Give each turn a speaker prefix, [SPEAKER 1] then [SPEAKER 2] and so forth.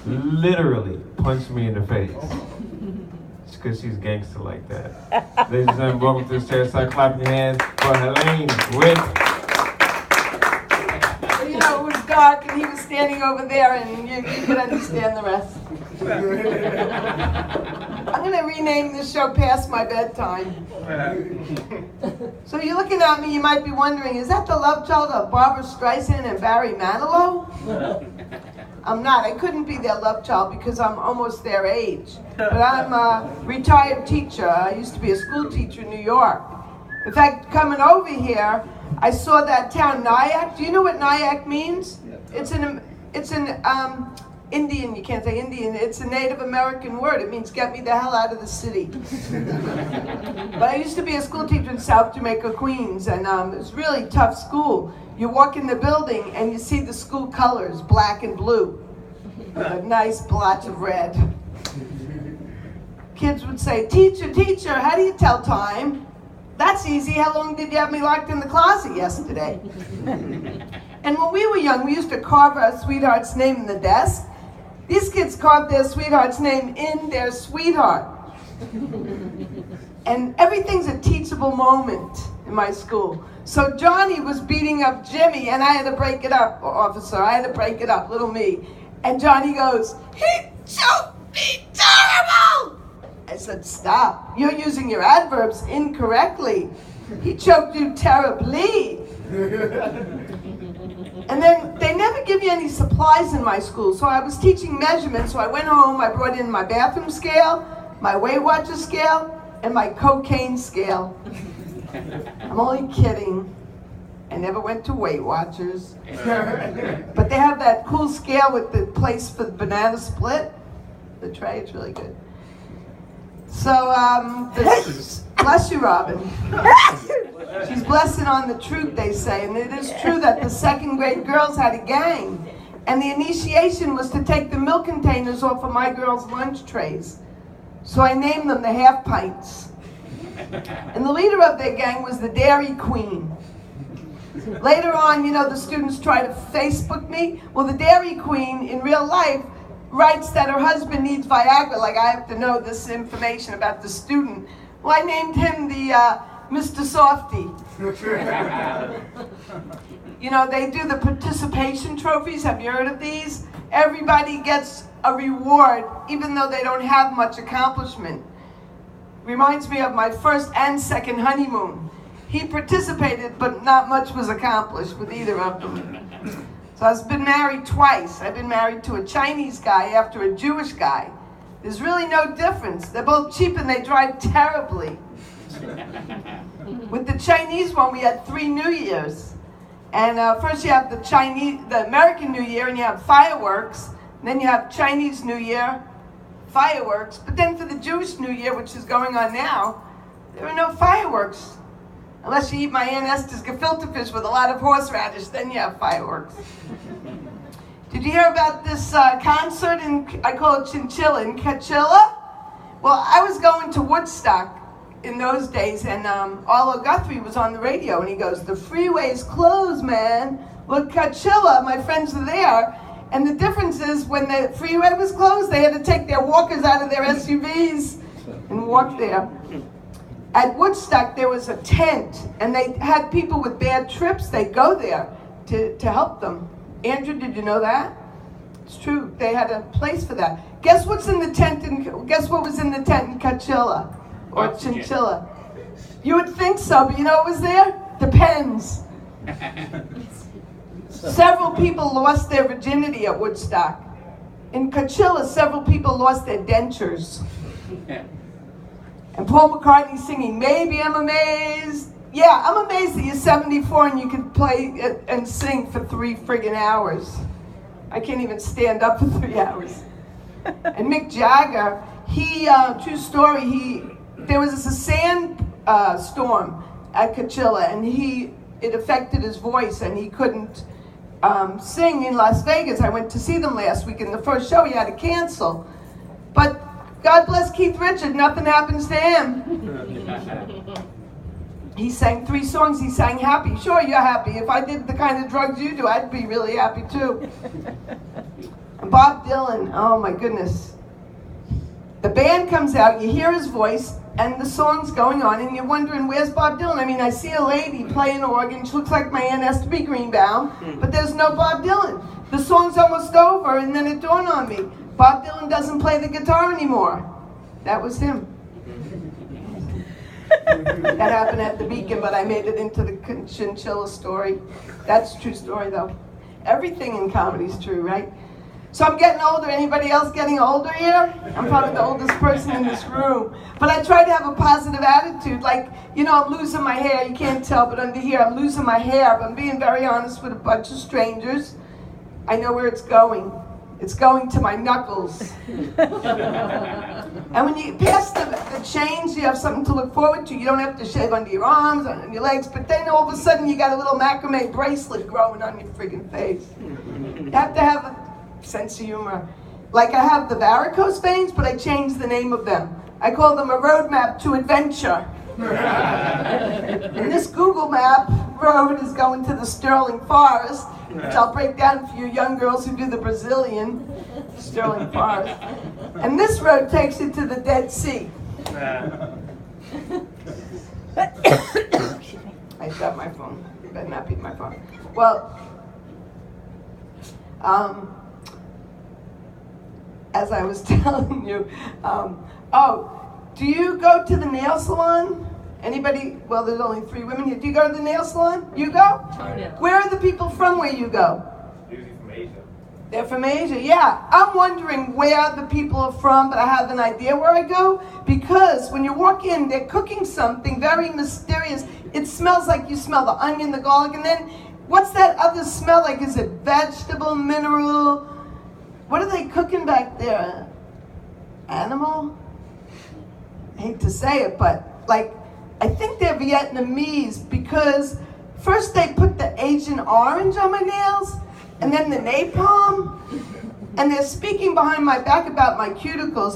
[SPEAKER 1] literally punched me in the face. It's because she's gangster like that. Ladies and gentlemen, welcome to the chair. Start clapping your hands for Helene Witt.
[SPEAKER 2] You know, it was dark and he was standing over there and you could understand the rest. I'm going to rename this show Past My Bedtime. So you're looking at me, you might be wondering, is that the love child of Barbara Streisand and Barry Manilow? I'm not. I couldn't be their love child because I'm almost their age. But I'm a retired teacher. I used to be a school teacher in New York. In fact, coming over here, I saw that town, Nyack. Do you know what Nyack means? It's an Indian, you can't say Indian, it's a Native American word. It means get me the hell out of the city. But I used to be a school teacher in South Jamaica, Queens, and it was really tough school. You walk in the building and you see the school colors, black and blue, with a nice blotch of red. Kids would say, teacher, teacher, how do you tell time? That's easy. How long did you have me locked in the closet yesterday? And when we were young, we used to carve our sweetheart's name in the desk. These kids carved their sweetheart's name in their sweetheart. And everything's a teachable moment in my school. So Johnny was beating up Jimmy, and I had to break it up, officer. I had to break it up, little me. And Johnny goes, he choked me terrible! I said, stop. You're using your adverbs incorrectly. He choked you terribly. And then they never give you any supplies in my school. So I was teaching measurements, so I went home, I brought in my bathroom scale, my Weight Watcher scale, and my cocaine scale. I'm only kidding. I never went to Weight Watchers. But they have that cool scale with the place for the banana split. The tray, it's really good. So, bless you, Robin. She's blessing on the truth, they say. And it is true that the second grade girls had a gang. And the initiation was to take the milk containers off of my girls' lunch trays. So I named them the half pints. And the leader of their gang was the Dairy Queen. Later on, you know, the students try to Facebook me. Well, the Dairy Queen in real life writes that her husband needs Viagra, like I have to know this information about the student. Well, I named him the Mr. Softy. You know, they do the participation trophies. Have you heard of these? Everybody gets a reward, even though they don't have much accomplishment. Reminds me of my first and second honeymoon. He participated, but not much was accomplished with either of them. So I've been married twice. I've been married to a Chinese guy after a Jewish guy. There's really no difference. They're both cheap and they drive terribly. With the Chinese one, we had 3 New Years. And first you have the American New Year, and you have fireworks. And then you have Chinese New Year, fireworks. But then for the Jewish New Year, which is going on now, there are no fireworks. Unless you eat my Aunt Esther's gefilte fish with a lot of horseradish, then you have fireworks. Did you hear about this concert I call it Chinchilla, in Coachella? Well, I was going to Woodstock in those days, and Arlo Guthrie was on the radio, and he goes, the freeway's closed, man. Well, Coachella, my friends are there, and the difference is when the freeway was closed, they had to take their walkers out of their SUVs and walk there. At Woodstock, there was a tent, and they had people with bad trips. They'd go there to help them. Andrew, did you know that? It's true. They had a place for that. Guess what's in the tent? Guess what was in the tent in Coachella or Chinchilla? You would think so, but you know what was there? Depends. Several people lost their virginity at Woodstock. In Coachella, several people lost their dentures. And Paul McCartney singing, maybe I'm amazed. Yeah, I'm amazed that you're 74 and you can play and sing for 3 friggin' hours. I can't even stand up for 3 hours. And Mick Jagger, true story, there was a sand storm at Coachella, and it affected his voice, and he couldn't sing in Las Vegas. I went to see them last week, and the first show he had to cancel. But God bless Keith Richards, nothing happens to him. He sang 3 songs, he sang happy. Sure, you're happy. If I did the kind of drugs you do, I'd be really happy too. And Bob Dylan, oh my goodness. The band comes out, you hear his voice, and the song's going on, and you're wondering, where's Bob Dylan? I mean, I see a lady playing organ. She looks like my Aunt Esther B. Greenbaum, but there's no Bob Dylan. The song's almost over, and then it dawned on me. Bob Dylan doesn't play the guitar anymore. That was him. That happened at the Beacon, but I made it into the chinchilla story. That's a true story, though. Everything in comedy is true, right? So I'm getting older. Anybody else getting older here? I'm probably the oldest person in this room. But I try to have a positive attitude. Like, you know, I'm losing my hair. You can't tell, but under here, I'm losing my hair. But I'm being very honest with a bunch of strangers. I know where it's going. It's going to my knuckles. And when you pass the change, you have something to look forward to. You don't have to shave under your arms, under your legs. But then all of a sudden, you got a little macrame bracelet growing on your friggin' face. You have to have a sense of humor. Like I have the varicose veins, but I changed the name of them. I call them a roadmap to adventure. And this Google map road is going to the Sterling Forest, which I'll break down for you young girls who do the Brazilian Sterling Forest. And this road takes you to the Dead Sea. I shut my phone. You better not beat my phone. Well, as I was telling you, do you go to the nail salon? Anybody? Well, there's only 3 women here. Do you go to the nail salon? You go?
[SPEAKER 3] China.
[SPEAKER 2] Where are the people from where you go?
[SPEAKER 1] Usually from Asia.
[SPEAKER 2] They're from Asia, yeah. I'm wondering where the people are from, but I have an idea where I go. Because when you walk in, they're cooking something very mysterious. It smells like you smell the onion, the garlic, and then what's that other smell like? Is it vegetable, mineral? What are they cooking back there? Animal? I hate to say it, but like, I think they're Vietnamese because first they put the Agent Orange on my nails and then the napalm, and they're speaking behind my back about my cuticles.